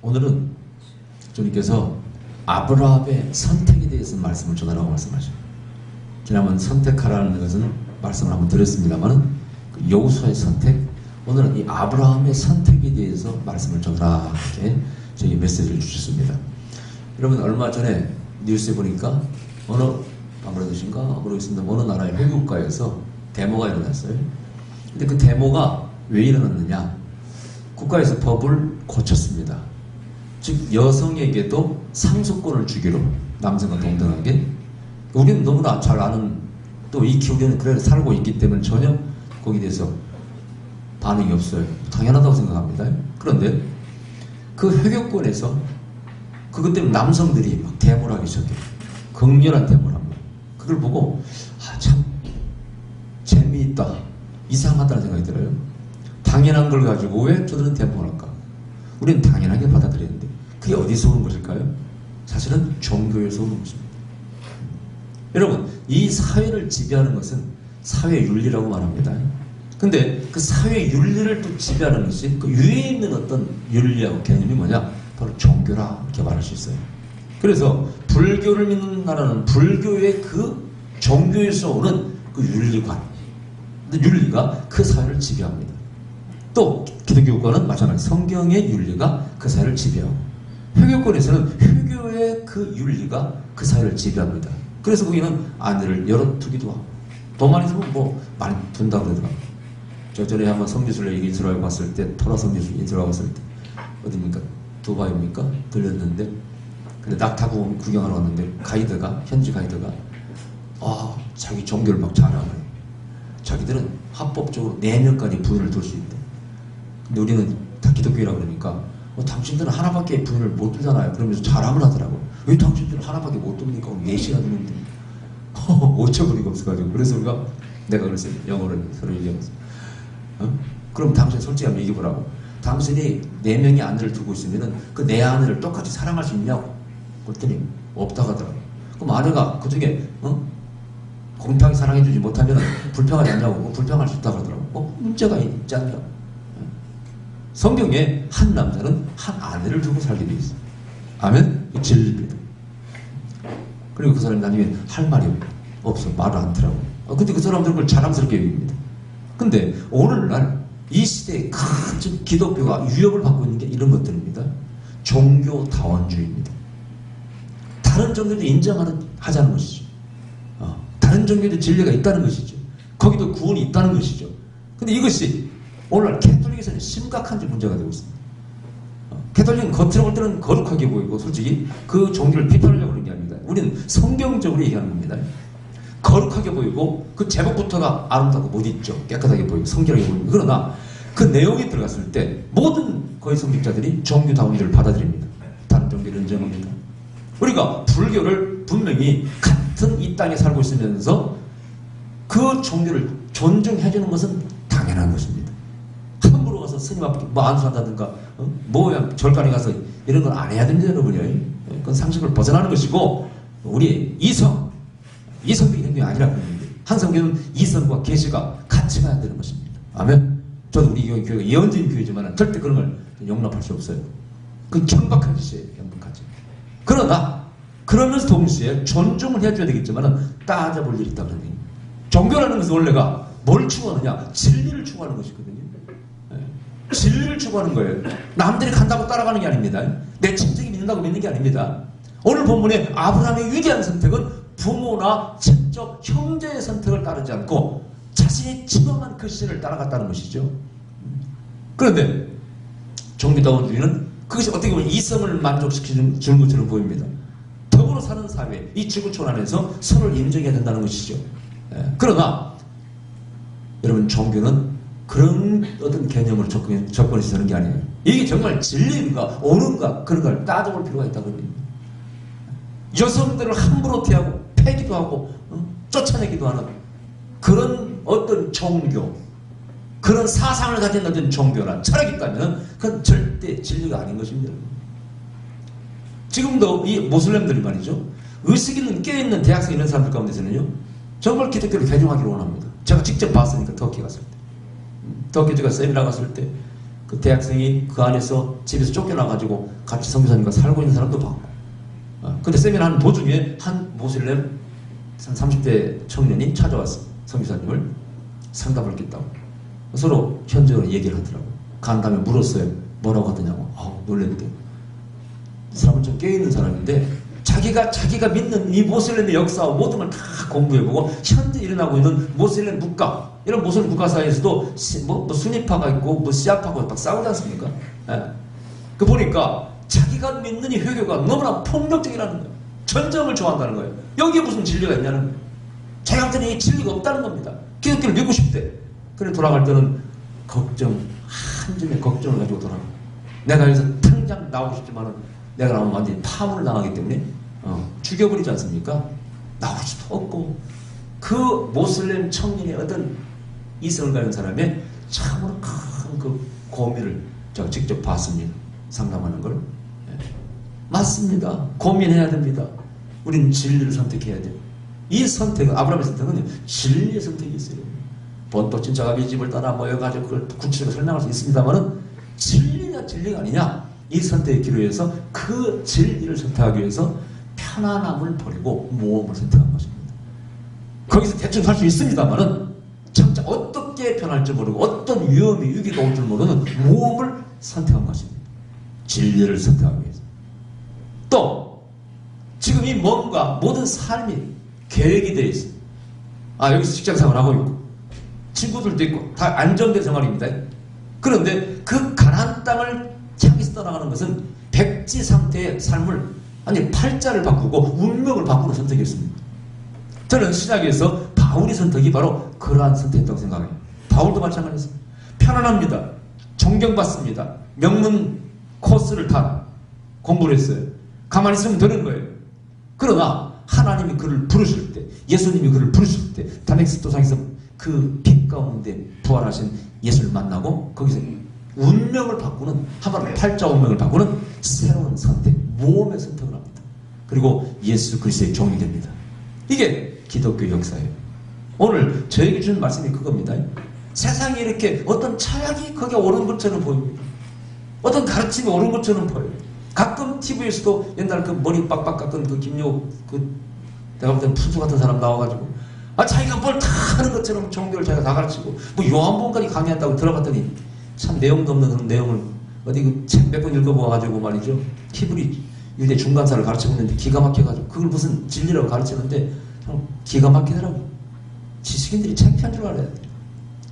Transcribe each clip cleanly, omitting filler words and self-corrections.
오늘은 주님께서 아브라함의 선택에 대해서 말씀을 전하라고 말씀하셔요. 지난번 선택하라는 것은 말씀을 한번 드렸습니다만 여호수아의 선택, 오늘은 이 아브라함의 선택에 대해서 말씀을 전하라 이렇게 저희 메시지를 주셨습니다. 여러분 얼마 전에 뉴스에 보니까 어느 방글라데시인가 모르겠습니다. 어느 나라의 회국가에서 데모가 일어났어요. 근데 그 데모가 왜 일어났느냐? 국가에서 법을 고쳤습니다. 즉 여성에게도 상속권을 주기로, 남성과 동등하게. 우리는 너무나 잘 아는, 또 익히 우리는 그래 살고 있기 때문에 전혀 거기에 대해서 반응이 없어요. 당연하다고 생각합니다. 그런데 그 회교권에서 그것 때문에 남성들이 막 데모를 하기 시작해요. 극렬한 데모를 합니다. 그걸 보고 참 재미있다, 이상하다는 생각이 들어요. 당연한 걸 가지고 왜 저들은 데모를 할까? 우리는 당연하게 받아들였는데 그게 어디서 오는 것일까요? 사실은 종교에서 오는 것입니다. 여러분, 이 사회를 지배하는 것은 사회 윤리라고 말합니다. 근데 그 사회 윤리를 또 지배하는 것이 그 위에 있는 어떤 윤리하고 개념이 뭐냐? 바로 종교라 이렇게 말할 수 있어요. 그래서 불교를 믿는 나라는 불교의 그 종교에서 오는 그 윤리관, 윤리가 그 사회를 지배합니다. 또 기독교권은 마찬가지, 성경의 윤리가 그 사회를 지배하고, 회교권에서는 회교의 그 윤리가 그 사회를 지배합니다. 그래서 거기는 아내를 열어두기도 하고, 돈 많이 주면 뭐 많이 둔다고 그러더라고요. 저 전에 한번 성지순례 인수하고 갔을 때, 토라 성지순례 인수하고 갔을 때, 어디입니까? 두바이입니까? 들렸는데, 근데 낙타 구경하러 갔는데 가이드가, 현지 가이드가 자기 종교를 막 자랑을 해요. 자기들은 합법적으로 4명까지 부인을 둘 수 있대. 근데 우리는 다 기독교라고 그러니까 당신들은 하나밖에 부인을 못 두잖아요. 그러면서 자랑을 하더라고요. 왜 당신들은 하나밖에 못 둡니까? 4시간 두는데 어처구니가 없어가지고. 그래서 내가 그랬어요. 영어를 서로 얘기하면서 그럼 당신 솔직히 한번 얘기해보라고. 당신이 4명의 아내를 두고 있으면은 그 4 아내를 똑같이 사랑할 수 있냐고. 그랬더니 없다고 하더라고요. 그럼 아내가 그 중에 공평히 사랑해주지 못하면 불평하지 않냐고. 불평할 수 있다고 하더라고요. 문제가 있지 않냐. 성경에 한 남자는 한 아내를 두고 살게 되어 있어요. 아멘? 이 진리입니다. 그리고 그 사람이 나중에 할 말이 없어. 말을 않더라고요. 근데 그 사람들은 그걸 자랑스럽게 여깁니다. 근데 오늘날 이 시대에 큰 기독교가 위협을 받고 있는 게 이런 것들입니다. 종교다원주의입니다. 다른 종교도 하자는 것이죠. 다른 종교도 진리가 있다는 것이죠. 거기도 구원이 있다는 것이죠. 근데 이것이 오늘날 캐톨릭에서는 심각한 문제가 되고 있습니다. 캐톨릭은 겉으로 볼 때는 거룩하게 보이고, 솔직히 그 종교를 비판하려고 하는 게 아닙니다. 우리는 성경적으로 얘기하는 겁니다. 거룩하게 보이고 그 제목부터가 아름답고 못 있죠. 깨끗하게 보이고 성결하게 보입니다. 그러나 그 내용이 들어갔을 때 모든 거의 성직자들이 종교다원주의를 받아들입니다. 다른 종교를 인정합니다. 우리가 불교를 분명히 같은 이 땅에 살고 있으면서 그 종교를 존중해주는 것은 당연한 것입니다. 함부로 가서 스님 앞에 안수한다든가 절간에 가서 이런 건 안 해야 됩니다, 여러분이. 그건 상식을 벗어나는 것이고, 우리 이성적인 행동이 아니라 그러는데, 항상 우리는 이성과 계시가 같이 가야 되는 것입니다. 아멘. 저도 우리 교회가 예언적인 교회지만 절대 그런 걸 용납할 수 없어요. 그건 경박한 짓이에요. 경박한 짓. 그러나 그러면서 동시에 존중을 해줘야 되겠지만 따져볼 일이 있다는 거예요. 종교라는 것은 원래가 뭘 추구하느냐? 진리를 추구하는 것이거든요. 진리를 추구하는 거예요. 남들이 간다고 따라가는 게 아닙니다. 내 친척이 믿는다고 믿는 게 아닙니다. 오늘 본문에 아브라함의 위대한 선택은 부모나 친척, 형제의 선택을 따르지 않고 자신이 지명한 그 신을 따라갔다는 것이죠. 그런데 종교다원주의는 그것이 어떻게 보면 이성을 만족시키는 것처럼 보입니다. 더불어 사는 사회, 이 지구촌 안에서 서로를 인정해야 된다는 것이죠. 그러나 여러분, 종교는 그런 어떤 개념으로 접근해서 하는 게 아니에요. 이게 정말 진리인가 옳은가 그런 걸 따져볼 필요가 있다고 합니다. 여성들을 함부로 대하고 패기도 하고 쫓아내기도 하는 그런 어떤 종교, 그런 사상을 가진 어떤 종교나 철학이 있다면 그건 절대 진리가 아닌 것입니다. 지금도 이 모슬렘들이 말이죠, 의식 있는 깨어있는 대학생 이런 사람들 가운데서는요 정말 기독교를 개종하기를 원합니다. 제가 직접 봤으니까 터키에 갔을 때, 터키 제가 세미나 갔을 때 그 대학생이 그 안에서 집에서 쫓겨나가지고 같이 선교사님과 살고 있는 사람도 봤고. 근데 세미나 하는 도중에 한 모슬렘 한 30대 청년이 찾아왔어. 선교사님을 상담을 했다고. 서로 현저로 얘기를 하더라고. 간 다음에 물었어요. 뭐라고 하더냐고. 놀랬대. 이 사람은 좀 깨어있는 사람인데 자기가 믿는 이 모슬렘의 역사와 모든 걸 다 공부해보고 현재 일어나고 있는 모슬렘 국가, 이런 모슬렘 국가 사이에서도 뭐 수니파가 있고 뭐 시아파가 막 싸우지 않습니까? 그 보니까 자기가 믿는 이 회교가 너무나 폭력적이라는 거예요. 전쟁을 좋아한다는 거예요. 여기에 무슨 진리가 있냐는 거예요. 자기한테는 이 진리가 없다는 겁니다. 기독교를 믿고 싶대. 그래 돌아갈 때는 걱정, 한 줌의 걱정을 가지고 돌아가. 내가 여기서 당장 나오고 싶지만은 내가 나오면 완전히 파문을 당하기 때문에 죽여버리지 않습니까? 나올 수도 없고. 그 모슬렘 청년의 어떤 이성을 가진 사람의 참으로 큰 그 고민을 제가 직접 봤습니다. 상담하는 걸. 맞습니다. 고민해야 됩니다. 우리는 진리를 선택해야 돼요. 이 선택은, 아브라함의 선택은 진리의 선택이 있어요. 본토 친척아 이 집을 떠나 모여가지고 그걸 구체적으로 설명할 수 있습니다만은 진리냐 진리가 아니냐, 이 선택의 기로에서 그 진리를 선택하기 위해서 편안함을 버리고 모험을 선택한 것입니다. 거기서 대충 살 수 있습니다만은 진짜 어떻게 변할지 모르고 어떤 위험이 위기가 올 줄 모르는 모험을 선택한 것입니다. 진리를 선택하기 위해서. 또 지금 이 뭔가 모든 삶이 계획이 되어 있어요. 여기서 직장생활을 하고 있고 친구들도 있고 다 안정된 생활입니다. 그런데 그 가나안 땅을 향해서 떠나가는 것은 백지 상태의 삶을, 아니 팔자를 바꾸고 운명을 바꾸는 선택이었습니다. 저는 신학에서 바울의 선택이 바로 그러한 선택이었다고 생각해요. 바울도 마찬가지였습니다. 편안합니다. 존경받습니다. 명문 코스를 다 공부를 했어요. 가만히 있으면 되는 거예요. 그러나 하나님이 그를 부르실 때, 예수님이 그를 부르실 때 다메섹도상에서 그 빛 가운데 부활하신 예수를 만나고 거기서 운명을 바꾸는, 한마디로 팔자 운명을 바꾸는 새로운 선택, 모험의 선택을 합니다. 그리고 예수 그리스도의 종이 됩니다. 이게 기독교 역사예요. 오늘 저에게 주는 말씀이 그겁니다. 세상에 이렇게 어떤 차약이 거기에 오른 것처럼 보입니다. 어떤 가르침이 오른 것처럼 보여요. 가끔 TV에서도 옛날 그 머리 빡빡 깎은 그 김여우, 내가 볼 때는 푸수 같은 사람 나와가지고 자기가 뭘 다 하는 것처럼 종교를 자기가 다 가르치고 뭐 요한복음까지 강의한다고 들어갔더니 참 내용도 없는 그런 내용을 어디 그 책 몇 번 읽어보아가지고 말이죠. 히브리 유대 중간사를 가르치고 있는데 기가 막혀가지고 그걸 무슨 진리라고 가르치는데 참 기가 막히더라고요. 지식인들이 창피한 줄 알아야 돼요.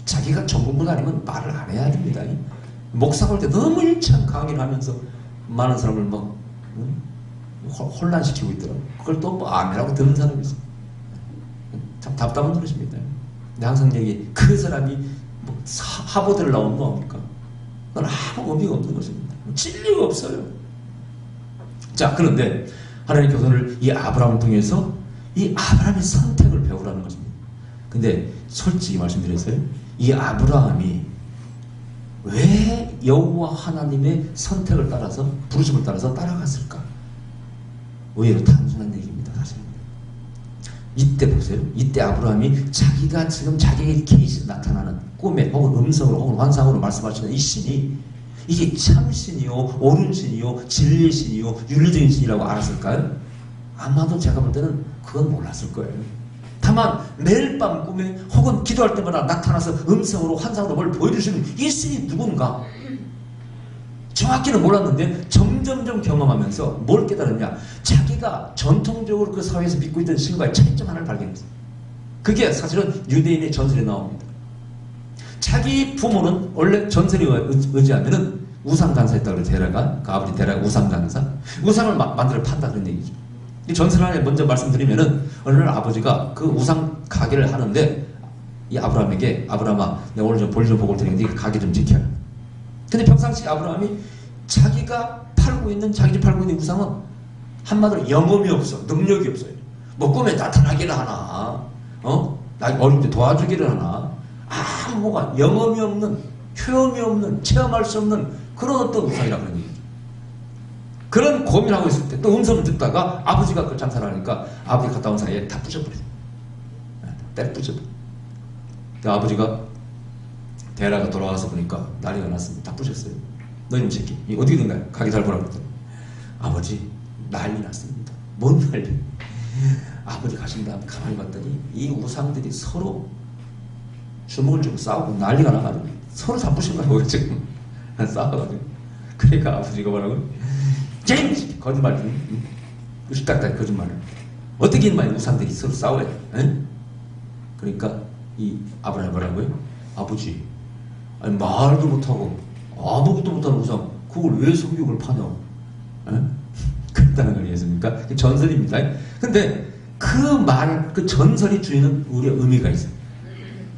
자기가 전문가가 아니면 말을 안 해야 됩니다. 목사 볼 때 너무 일치한 강의를 하면서 많은 사람을 막 혼란시키고 있더라고요. 그걸 또 뭐 아멘하고 듣는 사람이 있어요. 참 답답한 노릇입니다. 근데 항상 얘기, 그 사람이 뭐 하버드를 나오는 거 뭡니까? 그건 아무 의미가 없는 것입니다. 진리가 없어요. 자, 그런데 하나님의 교훈을 이 아브라함을 통해서 이 아브라함의 선택을 배우라는 것입니다. 근데 솔직히 말씀드렸어요. 이 아브라함이 왜 여호와 하나님의 선택을 따라서, 부르심을 따라서 따라갔을까? 의외로 단순한 얘기입니다. 사실. 이때 보세요. 이때 아브라함이 자기가 지금 자기에게 계시 나타나는 꿈에 혹은 음성으로 혹은 환상으로 말씀하시는 이 신이 이게 참신이요, 옳은 신이요, 진리의 신이요, 윤리적인 신이라고 알았을까요? 아마도 제가 볼 때는 그건 몰랐을 거예요. 다만 매일 밤 꿈에 혹은 기도할 때마다 나타나서 음성으로 환상으로 뭘 보여주시는 이 신이 누군가 정확히는 몰랐는데 점점점 경험하면서 뭘 깨달았냐, 자기가 전통적으로 그 사회에서 믿고 있던 신과의 차이점 하나를 발견했어요. 그게 사실은 유대인의 전설에 나옵니다. 자기 부모는 원래 전설에 의지하면은 우상간사였다고 그래요. 데라가, 그 아버지 데라가 우상간사, 우상을 만들어 판다 그런 얘기죠. 이 전설 안에 먼저 말씀드리면은 어느 날 아버지가 그 우상 가게를 하는데 이 아브라함에게, 아브라함아 내가 오늘 좀 볼 좀 보고 올 테니까 네가 가게 좀 지켜라. 근데 평상시 아브라함이 자기가 팔고 있는, 자기 집 팔고 있는 우상은 한마디로 영험이 없어, 능력이 없어요. 뭐 꿈에 나타나기를 하나, 나 어릴 때 도와주기를 하나, 뭐가 영험이 없는, 효험이 없는, 체험할 수 없는 그런 어떤 우상이라 그런 얘기죠. 그런 고민하고 있을 때 또 음성을 듣다가 아버지가 그걸 장사를 하니까 아버지 갔다 온 사이에 다 부셔버려요. 때려 부셔버려요. 아버지가 데라가 돌아와서 보니까 난리가 났습니다. 다 부셨어요. 너희는 새끼 어떻게 된 거야? 가게 잘 보라고 했더니 아버지 난리 났습니다. 뭔 난리? 아버지 가신 다음 가만히 봤더니 이 우상들이 서로 주먹을 쥐고 싸우고 난리가 나가지고 서로 다 부신 거라고요. 지금 싸워가지고. 그러니까 아버지가 뭐라고? 제임스! 거짓말. 으식딱딱 거짓말을. 어떻게 인마이 우상들이 서로 싸워야 돼? 그러니까 이 아브라함이 뭐라고요? 아버지, 아니 말도 못하고 아무것도 못하는 우상 그걸 왜 성육을 파냐고. 그렇다는 거 아니겠습니까? 전설입니다. 근데 그 전설이 주는 우리의 의미가 있어요.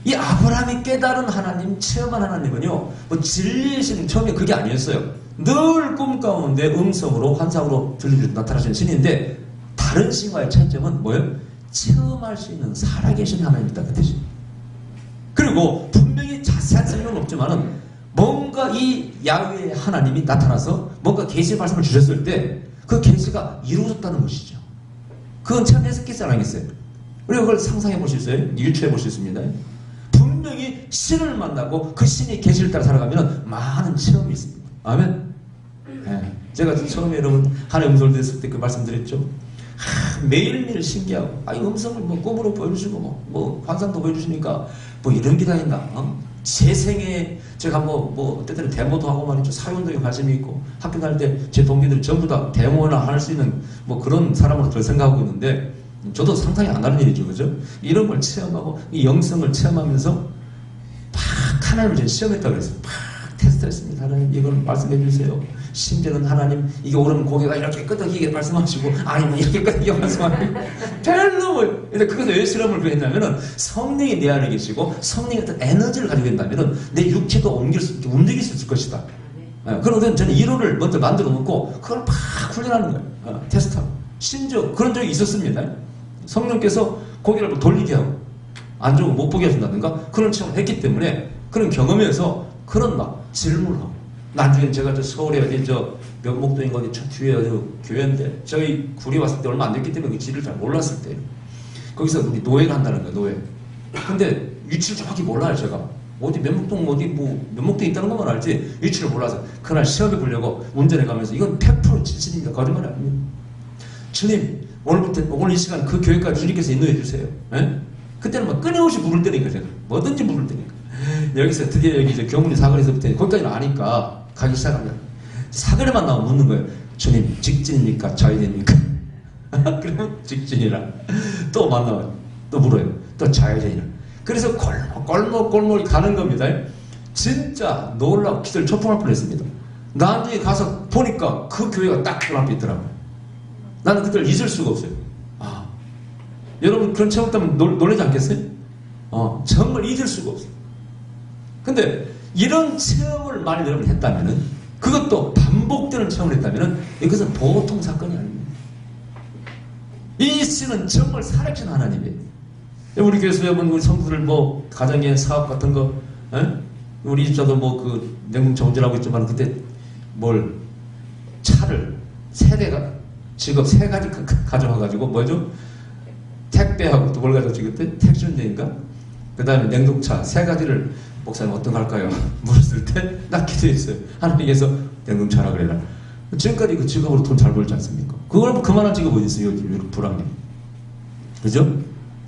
이 아브라함이 깨달은 하나님, 체험한 하나님은요, 뭐 진리이신 처음에 그게 아니었어요. 늘 꿈 가운데 음성으로 환상으로 들리듯 나타나시는 신인데, 다른 신과의 차이점은 뭐예요? 체험할 수 있는 살아계신 하나님이다 그 뜻이. 그리고 분명히 자세한 설명은 없지만은 뭔가 이 야훼의 하나님이 나타나서 뭔가 계시의 말씀을 주셨을 때 그 계시가 이루어졌다는 것이죠. 그건 참 해석기사 아니겠어요? 우리가 그걸 상상해 보실 수 있어요? 유추해 보실 수 있습니다. 분명히 신을 만나고 그 신이 계시를 따라 살아가면 많은 체험이 있습니다. 아멘. 네. 제가 처음에 여러분 하나님 음성을 들었을 때 그 말씀드렸죠. 매일매일 신기하고, 이 음성을 뭐 꿈으로 보여주시고, 뭐 환상도 보여주시니까, 뭐 이런 게 다 있나, 제 생에 제가 뭐, 때때로 데모도 하고 말이죠. 사회운동에 관심이 있고, 학교 다닐 때 제 동기들이 전부 다 데모나 할 수 있는 뭐 그런 사람으로 늘 생각하고 있는데, 저도 상상이 안 가는 일이죠. 그죠? 이런 걸 체험하고, 이 영성을 체험하면서, 막 하나님을 제가 시험했다고 그랬어요. 막 테스트 했습니다. 하나님, 이걸 말씀해 주세요. 심지어는 하나님, 이게 오르면 고개가 이렇게 끄덕이게 말씀하시고, 아니면 이렇게 끄덕이게 말씀하시고, 별로 뭐, 근데 그것도 왜 실험을 했냐면은, 성령이 내 안에 계시고, 성령의 어떤 에너지를 가지고 있다면은, 내 육체도 움직일 수 있을 것이다. 그러면 저는 이론을 먼저 만들어 놓고, 그걸 막 훈련하는 거예요. 테스트하고. 심지어 그런 적이 있었습니다. 성령께서 고개를 돌리게 하고, 안 좋은 거 못 보게 해준다든가, 그런 체험을 했기 때문에, 그런 경험에서 그런 막 질문을 하고, 나중에 제가 저 서울에 어디 저 면목동인가 어디 저 뒤에 어디 교회인데 저희 구리 왔을 때 얼마 안 됐기 때문에 그 지를 잘 몰랐을 때 거기서 우리 노예가 한다는 거예요. 노예. 근데 위치를 정확히 몰라요. 제가 어디 면목동 어디 뭐 면목동에 있다는 것만 알지 위치를 몰라서 그날 시험에 보려고 운전해 가면서 이건 100% 진실입니다. 거짓말이 아닙니다. 주님 오늘부터 오늘 이 시간 그 교회까지 주님께서 인도해 주세요. 에? 그때는 막 끊임없이 물을 때니까 제가 뭐든지 물을 때니까 여기서 드디어 여기 이제 경문이 사거리에서부터 거기까지는 아니까 가기 시작합니다. 사거리만 나오면 묻는 거예요. 주님 직진입니까? 좌회전입니까? 그러면 직진이라 또 만나면 또 물어요. 또 좌회전이라. 그래서 골목 가는 겁니다. 진짜 놀라고 기절 초풍할 뻔했습니다. 나중에 가서 보니까 그 교회가 딱 그 앞에 있더라고요. 나는 그때를 잊을 수가 없어요. 여러분 그런 체험 때문에 놀라지 않겠어요? 정말 잊을 수가 없어요. 근데 이런 체험을 만약 여러분 했다면은 그것도 반복되는 체험을 했다면은 이것은 보통 사건이 아닙니다. 이 씨는 정말 살아계신 하나님이에요. 우리 교회에서 여러분 우리 성도들 뭐 가정의 사업 같은 거 우리 집사도 뭐 그 냉동차 운전하고 있지만 그때 뭘 차를 세 대가 직업 세 가지 가져와가지고 뭐죠? 택배하고 또 뭘 가져왔지 그때? 택시 운전인가? 그 다음에 냉동차 세 가지를 목사님 어떤 거 할까요? 물었을 때 딱 기도했어요. 하나님께서 냉동차라 그래라. 지금까지 그 직업으로 돈 잘 벌지 않습니까? 그걸 그만한 직업 어디 있어요? 요즘 불황님. 그죠?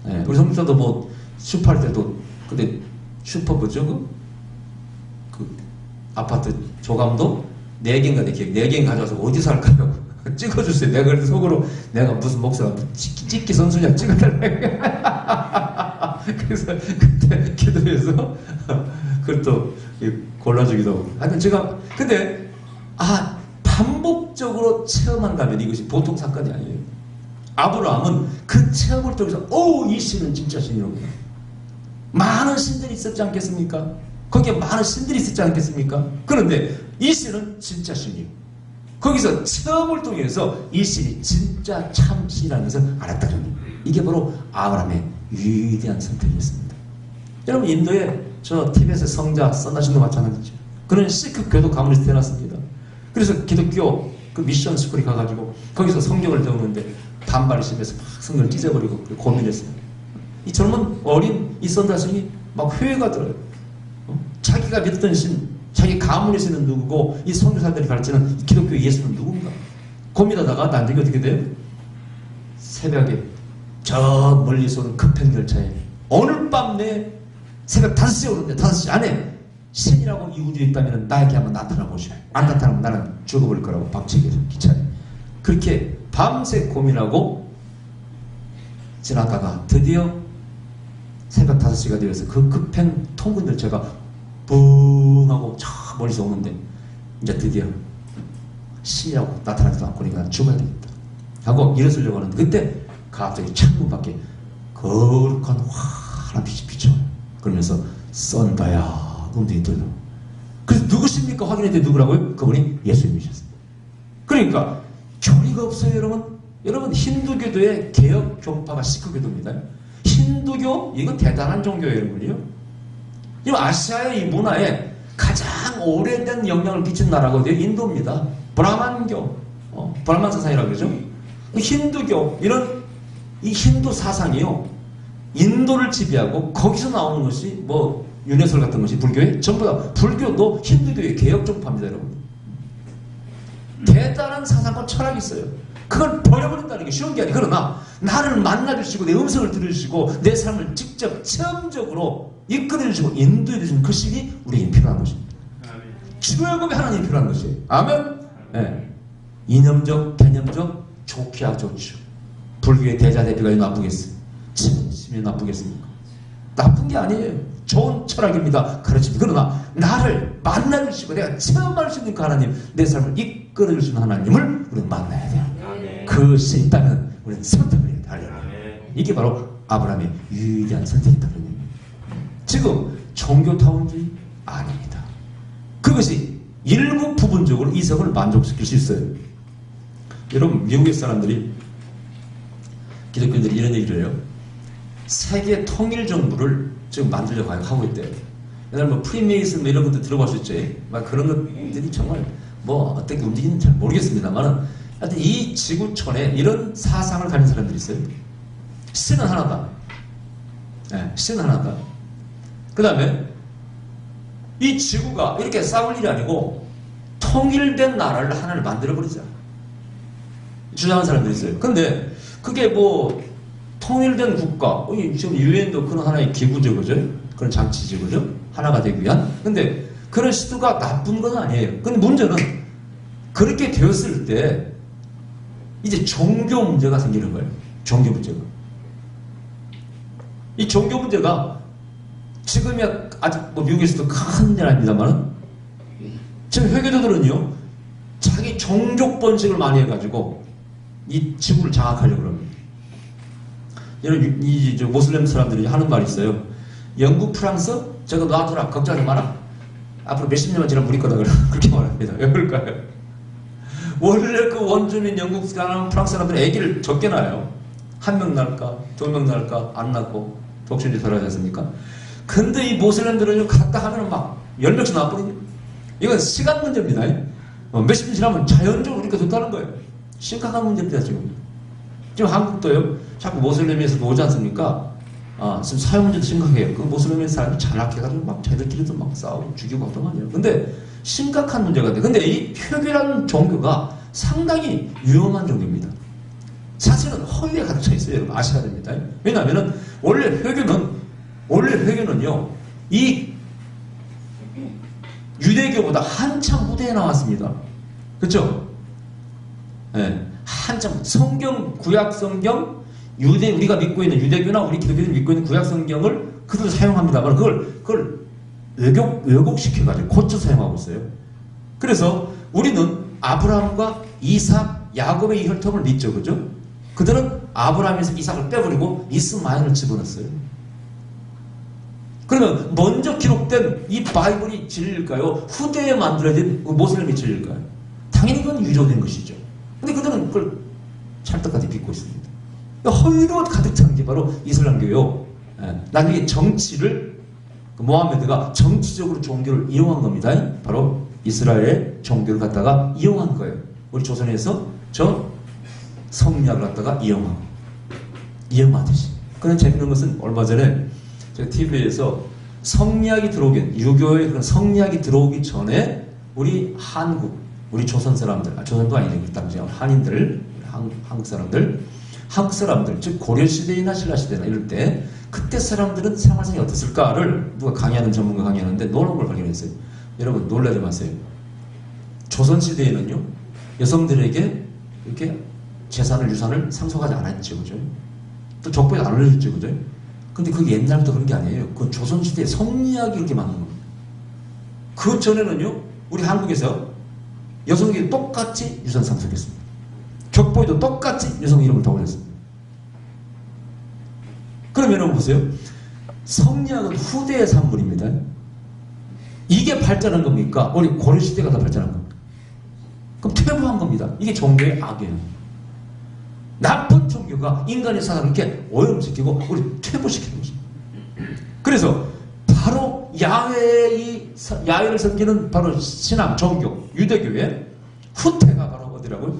네, 우리 성도도 뭐 슈퍼할 때도 근데 슈퍼 뭐죠? 그 아파트 조감도 4개인가 4개 가져와서 어디서 할까요? 찍어주세요. 내가 그래도 속으로 내가 무슨 목사가 찍기 선수냐 찍어달라. 그래서 그때 기도해서 그걸 또 골라주기도 하고. 하여튼 제가 근데 반복적으로 체험한다면 이것이 보통 사건이 아니에요. 아브라함은 그 체험을 통해서 이 신은 진짜 신이로구나. 많은 신들이 있었지 않겠습니까? 거기에 많은 신들이 있었지 않겠습니까? 그런데 이 신은 진짜 신이에요. 거기서 체험을 통해서 이 신이 진짜 참 신이라는 것을 알았다는 거예요. 이게 바로 아브라함의 위대한 선택이었습니다. 여러분 인도에 저 TV에서 성자 써나신도 마찬가지죠. 그는 시크 교도 가문에서 태어났습니다. 그래서 기독교 그 미션 스쿨에 가가지고 거기서 성경을 배우는데 반발이 심해서 막 성경을 찢어버리고 고민했어요. 이 젊은 어린 이 선자신이 막 회의가 들어요. 자기가 믿던 신, 자기 가문의 신은 누구고 이 선교사들이 가르치는 기독교 예수는 누군가 고민하다가 나중에 어떻게 돼요? 새벽에 저 멀리서 오는 급행열차에 오늘 밤 내 새벽 5시에 오는데 5시 안에 신이라고 이 우주에 있다면 나에게 한번 나타나보시오. 안 나타나면 나는 죽어버릴 거라고 박치기해서 기차에 그렇게 밤새 고민하고 지나다가 드디어 새벽 5시가 되어서 그 급행 통근 열차가 붕 하고 저 멀리서 오는데 이제 드디어 신이라고 나타나지도 않고 그러니까 죽어야 되겠다 하고 일어서려고 하는데 그때 갑자기 창문 밖에 거룩한 환한 빛이 비춰요. 그러면서 썬바야 음성이 들려. 그래서 누구십니까? 확인했더니 누구라고요? 그분이 예수님이셨어요. 그러니까 교리가 없어요 여러분. 여러분 힌두교도의 개혁 종파가 시크교도입니다. 힌두교 이거 대단한 종교예요 여러분이요. 이 아시아의 이 문화에 가장 오래된 영향을 끼친 나라가 어디예요? 인도입니다. 브라만교, 브라만 사상이라고 그러죠. 힌두교 이런 이 힌두 사상이요 인도를 지배하고 거기서 나오는 것이 뭐 윤회설 같은 것이 불교에 전부 다 불교도 힌두교의 개혁 종파입니다 여러분. 대단한 사상과 철학이 있어요. 그걸 버려버린다는 게 쉬운 게 아니에요. 그러나 나를 만나주시고 내 음성을 들으시고 내 삶을 직접 체험적으로 이끌어주시고 인도해주시는 그 신이 우리에게 필요한 것입니다. 최고의 하나님이 필요한 것이에요. 아멘. 네. 이념적, 개념적 좋기야 좋죠. 불교의 대자대비가 나쁘겠어요? 진심이 나쁘겠습니까? 나쁜 게 아니에요. 좋은 철학입니다. 가르칩니다. 그러나 나를 만나주시고 내가 체험할 수 있는 그 하나님, 내 삶을 이끌어주시는 하나님을 우리는 만나야 돼요. 그것이 있다면 우리는 선택을 해야 돼요. 이게 바로 아브라함의 유일한 선택이다. 지금 종교타운주의 아닙니다. 그것이 일부 부분적으로 이성을 만족시킬 수 있어요. 여러분 미국의 사람들이 기독교인들이 이런 얘기를 해요. 세계 통일 정부를 지금 만들려고 하고 있대요. 옛날 뭐 프리메이슨 뭐 이런 것도 들어볼 수 있죠. 막 그런 것들이 정말 뭐 어떻게 움직이는지 잘 모르겠습니다만 하여튼 이 지구촌에 이런 사상을 가진 사람들이 있어요. 신은 하나다. 네, 신은 하나다. 그 다음에 이 지구가 이렇게 싸울 일이 아니고 통일된 나라를 하나를 만들어버리자 주장하는 사람들이 있어요. 근데 그게 뭐 통일된 국가 지금 유엔도 그런 하나의 기구죠 그죠? 그런 장치죠 그죠? 하나가 되기 위한. 근데 그런 시도가 나쁜 건 아니에요. 근데 문제는 그렇게 되었을 때 이제 종교 문제가 생기는 거예요. 종교 문제가. 이 종교 문제가 지금이야 아직 뭐 미국에서도 큰 문제는 아닙니다만 지금 회계도들은요 자기 종족 번식을 많이 해가지고 이 지구를 장악하려고 합니다. 여러분 이 모슬렘 사람들이 하는 말이 있어요. 영국, 프랑스 저거 놔둬라 걱정하지 마라. 앞으로 몇십 년만 지나면 우리 거다 그렇게 말합니다. 왜 그럴까요? 원래 그 원주민 영국 사람, 프랑스 사람들은 아기를 적게 낳아요. 1명 낳을까 2명 낳을까 안 낳고 독신이 돌아가지 않습니까? 근데 이 모슬렘들은 갔다 하면 막 10명씩 나왔거든요. 이건 시간 문제입니다. 몇십 년 지나면 자연적으로 우리가 좋다는 거예요. 심각한 문제입니다, 지금. 지금 한국도요, 자꾸 모슬렘에서 오지 않습니까? 지금 사회 문제도 심각해요. 그 모슬렘 사람이 잔악해가지고 막 자기들끼리도 막 싸우고 죽이고 하더만요. 근데 심각한 문제가 돼. 근데 이 표교라는 종교가 상당히 위험한 종교입니다. 사실은 허위에 가득 차 있어요. 여러분 아셔야 됩니다. 왜냐하면 원래 회교는요, 이 유대교보다 한참 후대에 나왔습니다. 그렇죠? 네, 한참 성경, 구약 성경, 우리가 믿고 있는 유대교나 우리 기독교들이 믿고 있는 구약 성경을 그들도 사용합니다만 그걸 왜곡시켜가지고 고쳐 사용하고 있어요. 그래서 우리는 아브라함과 이삭, 야곱의 이 혈통을 믿죠, 그죠? 그들은 아브라함에서 이삭을 빼버리고 이스마엘을 집어넣었어요. 그러면 먼저 기록된 이 바이블이 진리일까요? 후대에 만들어진 모슬렘이 진리일까요? 당연히 그건 유조된 것이죠. 근데 그들은 그걸 찰떡같이 믿고 있습니다. 허위로 가득 찬 게 바로 이슬람교요. 나중에 정치를 모하메드가 정치적으로 종교를 이용한 겁니다. 바로 이스라엘의 종교를 갖다가 이용한 거예요. 우리 조선에서 저 성리학을 갖다가 이용하듯이. 그런 재밌는 것은 얼마 전에 제가 TV에서 성리학이 들어오기, 유교의 그런 성리학이 들어오기 전에 우리 한국, 우리 조선 사람들, 조선도 아니죠. 그 당시 한인들, 한국 사람들, 즉 고려시대나 신라시대나 이럴 때 그때 사람들은 생활상이 어땠을까를 누가 강의하는 전문가 강의하는데 놀라운 걸 발견했어요. 여러분 놀라지 마세요. 조선시대에는요, 여성들에게 이렇게 재산을, 유산을 상속하지 않았죠. 그죠? 또 족보에 안 올려줬죠. 그죠? 근데 그게 옛날부터 그런 게 아니에요. 그건 조선시대에 성리학이 그렇게 많은 겁니다. 그 전에는요, 우리 한국에서 여성에게 똑같이 유산 상속했습니다. 족보에도 똑같이 여성 이름을 다 올렸습니다. 그럼 여러분 보세요. 성리학은 후대의 산물입니다. 이게 발전한 겁니까? 우리 고려시대가 다 발전한 겁니까? 그럼 퇴보한 겁니다. 이게 종교의 악이에요. 나쁜 종교가 인간의 사상을 이렇게 오염시키고 우리 퇴보시키는 것입니다. 그래서 바로 야훼를 섬기는 바로 신앙, 종교, 유대교의 후퇴가 바로 어디라고요?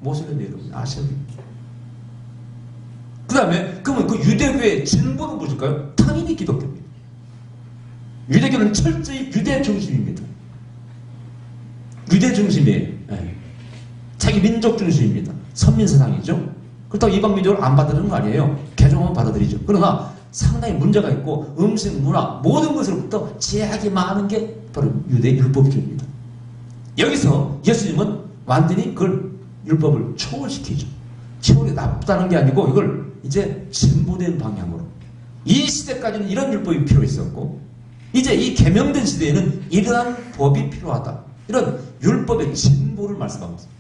모슬렘 여러분 아셔야 됩니다. 그 다음에 그러면 그 유대교의 진보는 무엇일까요? 당연히 기독교입니다. 유대교는 철저히 유대 중심입니다. 유대 중심이에요. 네. 자기 민족 중심입니다. 선민세상이죠. 그렇다고 이방 민족을 안 받아들이는 거 아니에요. 개종은 받아들이죠. 그러나 상당히 문제가 있고 음식, 문화 모든 것으로부터 제약이 많은 게 바로 유대 율법주의입니다. 여기서 예수님은 완전히 그걸 율법을 초월시키죠. 초월이 나쁘다는 게 아니고 이걸 이제 진보된 방향으로. 이 시대까지는 이런 율법이 필요했었고 이제 이 계명된 시대에는 이러한 법이 필요하다. 이런 율법의 진보를 말씀하고 있습니다.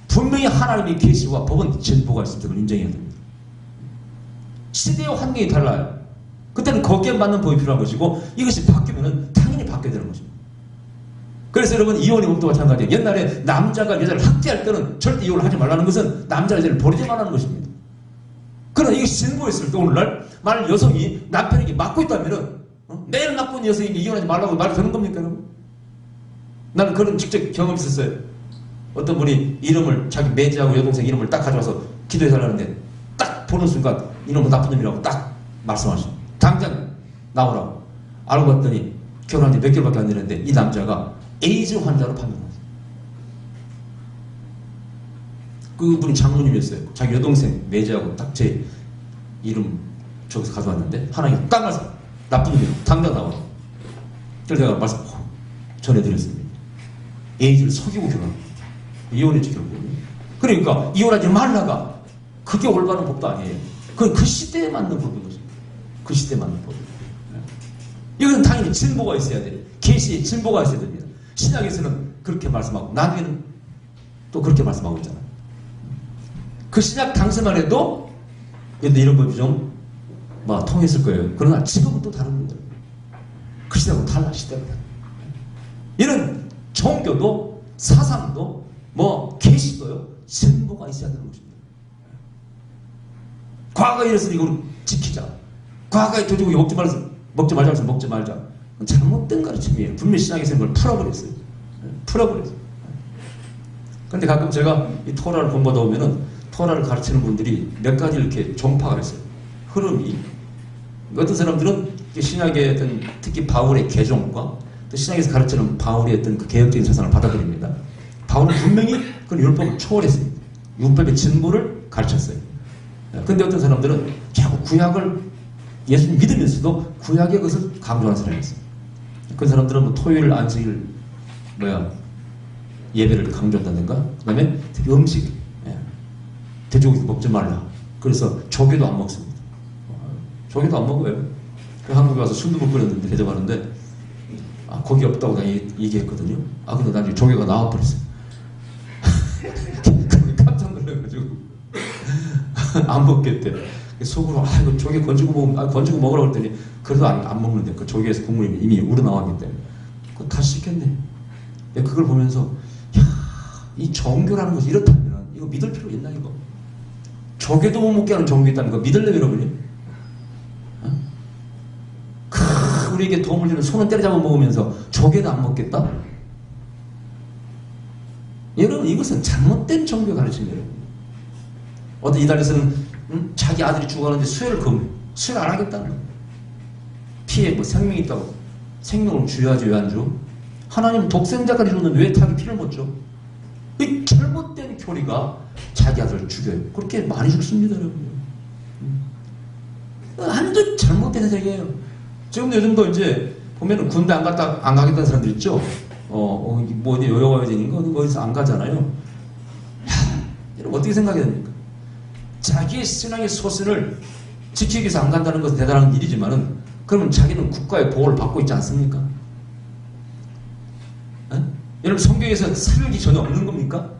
분명히 하나님의 계시와 법은 진보가 있습니다. 그걸 인정해야 됩니다. 시대의 환경이 달라요. 그때는 거기에 맞는 법이 필요한 것이고 이것이 바뀌면 당연히 바뀌어야 되는 것입니다. 그래서 여러분 이혼의 법도 마찬가지예요. 옛날에 남자가 여자를 학대할 때는 절대 이혼을 하지 말라는 것은 남자가 여자를 버리지 말라는 것입니다. 그러나 이것이 진보했을 때 오늘날 만약 여성이 남편에게 맞고 있다면 매일 나쁜 여성에게 이혼하지 말라고 말이 되는 겁니까 여러분? 나는 그런 직접 경험이 있었어요. 어떤 분이 이름을 자기 매제하고 여동생 이름을 딱 가져와서 기도해달라는데 딱 보는 순간 이놈은 나쁜 놈이라고 딱 말씀하시죠. 당장 나오라고. 알고 봤더니 결혼한 지 몇 개월밖에 안 되는데 이 남자가 에이즈 환자로 판명났어요. 그분이 장모님이었어요. 자기 여동생 매제하고 딱 제 이름 저기서 가져왔는데 하나님 딱 말씀 나쁜 놈이라고 당장 나오라고. 그래서 제가 말씀 전해드렸습니다. 에이즈를 속이고 결혼합니다. 이혼했죠 결국은. 그러니까 이혼하지 말라가 그게 올바른 법도 아니에요. 그 시대에 맞는 법인 거죠. 그 시대에 맞는 법. 이것은 당연히 진보가 있어야 돼요. 계시에 진보가 있어야 됩니다. 신약에서는 그렇게 말씀하고 나중에는 또 그렇게 말씀하고 있잖아요. 그 신약 당시만 해도 이런 법이 좀 통했을 거예요. 그러나 지금은 또 다른 거예요. 그 시대하고 달라 시대가 달라. 이런 종교도 사상도 계시도요 진보가 있어야 되는 것입니다. 과거에 이랬으니 이걸 지키자. 과거에 돼지고기 먹지 말자 해서 먹지 말자. 잘못된 가르침이에요. 분명히 신학에서 그걸 풀어버렸어요. 풀어버렸어요. 그런데 가끔 제가 이 토라를 공부하다 보면은 토라를 가르치는 분들이 몇 가지 이렇게 종파가 있어요. 흐름이. 어떤 사람들은 신학의 어떤 특히 바울의 개종과 또 신학에서 가르치는 바울의 어떤 그 개혁적인 사상을 받아들입니다. 바울은 분명히 그 율법을 초월했습니다. 율법의 진보를 가르쳤어요. 근데 어떤 사람들은 자꾸 구약을 예수님 믿으면서도 구약의 것을 강조하는 사람이 있어요. 그 사람들은 토요일 안식일 예배를 강조한다든가 그 다음에 특히 음식 돼지고기 먹지 말라. 그래서 조개도 안 먹습니다. 조개도 안 먹어요. 그 한국에 와서 순두부 끓였는데 대접하는데 고기 없다고 나 얘기했거든요. 근데 나중에 조개가 나와버렸어요. 깜짝 놀라가지고 안 먹겠대. 속으로 이거 조개 건지고 먹으라고 했더니 그래도 안 먹는데 그 조개에서 국물이 이미 우러나왔기 때문에 그거 다 시켰네. 그걸 보면서 이 종교라는 것이 이렇다면 이거 믿을 필요 있나 이거? 조개도 못 먹게 하는 종교 있다는 거 믿을래요 여러분이? 우리에게 도움을 주는 손은 때려잡아 먹으면서 조개도 안 먹겠다? 여러분 이것은 잘못된 종교 가르침이에요. 어떤 이달에서는 자기 아들이 죽어가는데 수혈을 안 하겠다는 거예요. 피에 뭐 생명이 있다고 생명을 주야지 왜 안 줘? 하나님 독생자까지 줬는데 왜 자기 피를 못 줘? 이 잘못된 교리가 자기 아들을 죽여요. 그렇게 많이 죽습니다, 여러분. 완전 잘못된 세계예요. 지금 요즘도 이제 보면은 군대 안 가겠다는 사람들 있죠? 뭐 어디 요양원에 되니까 어디서 안 가잖아요. 여러분 어떻게 생각해야 됩니까? 자기의 신앙의 소신을 지키기 위해서 안 간다는 것은 대단한 일이지만은 그러면 자기는 국가의 보호를 받고 있지 않습니까? 여러분 성경에서 사륙이 전혀 없는 겁니까?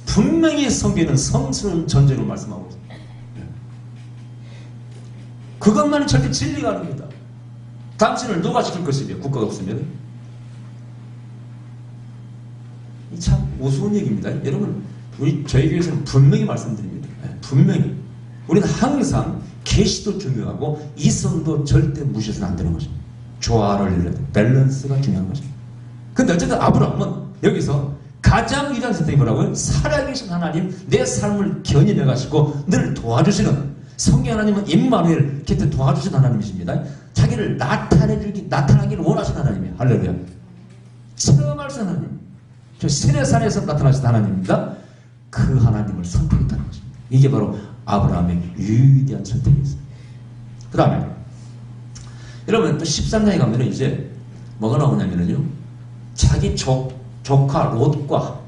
분명히 성경에는 성스러운 전쟁을 말씀하고 있습니다. 그것만은 절대 진리가 아닙니다. 당신을 누가 지킬 것이며 국가가 없으면 참 우스운 얘기입니다. 여러분 저희 교회에서는 분명히 말씀드립니다. 분명히 우리는 항상 계시도 중요하고 이성도 절대 무시해서는 안 되는 것입니다. 조화를 이뤄야 돼. 밸런스가 중요한 것입니다. 근데 어쨌든 아브라함은 여기서 가장 위대한 선택이 뭐라고요? 살아계신 하나님, 내 삶을 견인해 가시고 늘 도와주시는 성경 하나님은 임마누엘 곁에 도와주신 하나님이십니다. 자기를 나타나기를 원하신 하나님이에요. 할렐루야. 처음 하신 하나님, 저 시내산에서 나타나신 하나님입니다. 그 하나님을 선택했다는 것입니다. 이게 바로 아브라함의 위대한 선택이었습니다. 그 다음에 여러분 또 13장에 가면은 이제 뭐가 나오냐면요, 자기 조카 롯과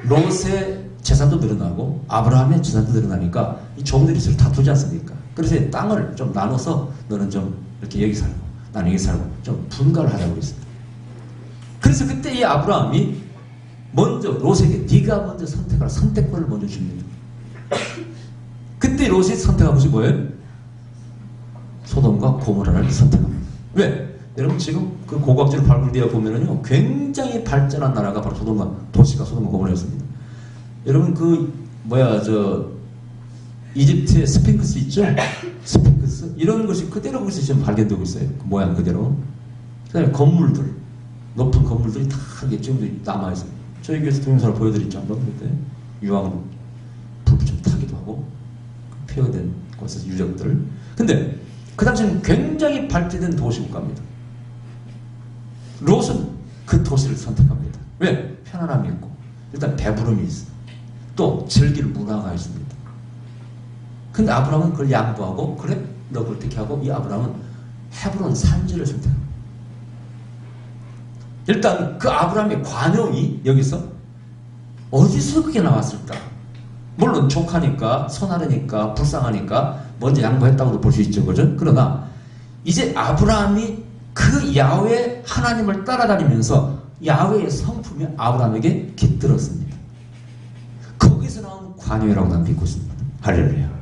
롯의 재산도 늘어나고 아브라함의 재산도 늘어나니까 이 종들이 서로 다투지 않습니까? 그래서 땅을 좀 나눠서 너는 좀 이렇게 여기 살고 나는 여기 살고 좀 분가를 하자고 했습니다. 그래서 그때 이 아브라함이 먼저 롯에게 네가 먼저 선택하라, 선택권을 먼저 줍니다. 그때 롯이 선택한 것이 뭐예요? 소돔과 고모라를 선택합니다. 왜? 여러분 지금 그 고고학자로 발굴되어 보면은요, 굉장히 발전한 나라가 바로 도시가 소돔과 고모라였습니다. 여러분 이집트의 스핑크스 있죠? 스핑크스 이런 것이 그대로 거기서 지금 발견되고 있어요. 그 모양 그대로. 그다음에 건물들, 높은 건물들이 다 지금 남아 있어요. 저희 교회에서 동영상을 보여드렸죠 한번 그때 유황 불 좀 타기도 하고 폐허된 곳에서 유적들. 근데 그 당시에는 굉장히 발전된 도시 국가입니다. 롯은 그 도시를 선택합니다. 왜? 편안함이 있고 일단 배부름이 있어. 또 즐길 문화가 있습니다. 근데 아브라함은 그걸 양보하고 그래? 너 그렇게 하고 이 아브라함은 헤브론 산지를 선택합니다. 일단 그 아브라함의 관용이 여기서 어디서 그게 나왔을까? 물론 조카니까 손아래니까 불쌍하니까 먼저 양보했다고도 볼 수 있죠. 그죠? 그러나 이제 아브라함이 그 야훼 하나님을 따라다니면서 야훼의 성품이 아브라함에게 깃들었습니다. 거기서 나온 관용이라고 난 믿고 있습니다. 할렐루야.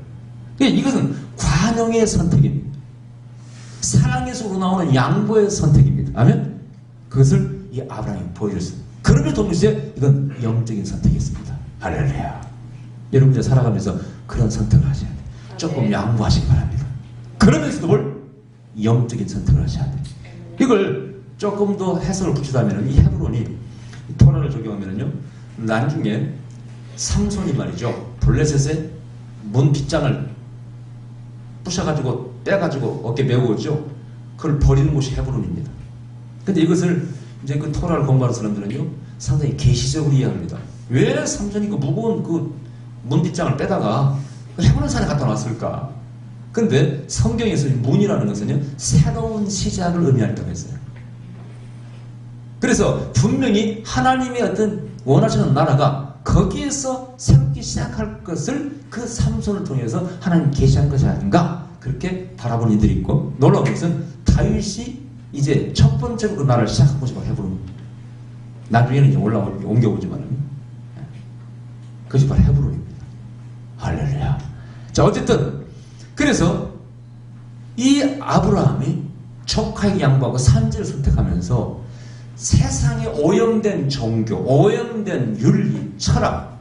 이것은 관용의 선택입니다. 사랑에서 우러나오는 양보의 선택입니다. 아멘? 그것을 이 아브라함이 보여줬습니다. 그러면 동시에 이건 영적인 선택이었습니다. 할렐루야. 여러분들 살아가면서 그런 선택을 하셔야 돼요. 조금 양보하시기 바랍니다. 그러면서도 뭘? 영적인 선택을 하셔야 돼요. 이걸 조금 더 해석을 붙이자면 이 헤브론이 토라를 적용하면요, 나중에 삼손이 말이죠, 블레셋의 문 빗장을 부셔가지고 빼가지고 어깨 메우었죠. 그걸 버리는 곳이 헤브론입니다. 근데 이것을 이제 그 토라를 공부하는 사람들은요, 상당히 계시적으로 이해합니다. 왜 삼손이 그 무거운 그 문빗장을 빼다가 헤브론 산에 갖다 놨을까? 근데 성경에서 문이라는 것은요, 새로운 시작을 의미한다고 했어요. 그래서 분명히 하나님의 어떤 원하시는 나라가 거기에서 새롭게 시작할 것을 그 삼손을 통해서 하나님 계시한 것이 아닌가, 그렇게 바라보는 이들이 있고, 놀라운 것은 다윗이 이제 첫 번째로 그 나라를 시작한 곳이 바로 헤브론입니다. 나중에는 이제 옮겨오지만은 그것이 바로 헤브론입니다. 할렐루야. 자, 어쨌든 그래서 이 아브라함이 조카에게 양보하고 산지를 선택하면서 세상에 오염된 종교, 오염된 윤리, 철학,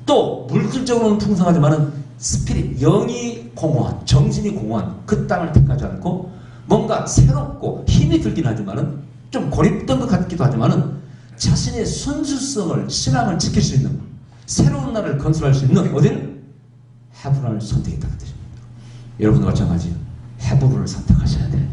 또 물질적으로는 풍성하지만은 스피릿, 영이 공허한, 정신이 공허한 그 땅을 택하지 않고 뭔가 새롭고 힘이 들긴 하지만은 좀 고립된 것 같기도 하지만은 자신의 순수성을, 신앙을 지킬 수 있는 새로운 나라를 건설할 수 있는 어디를? 헤브론을 선택했다는 뜻입니다. 여러분도 마찬가지예요. 헤브론을 선택하셔야 돼요.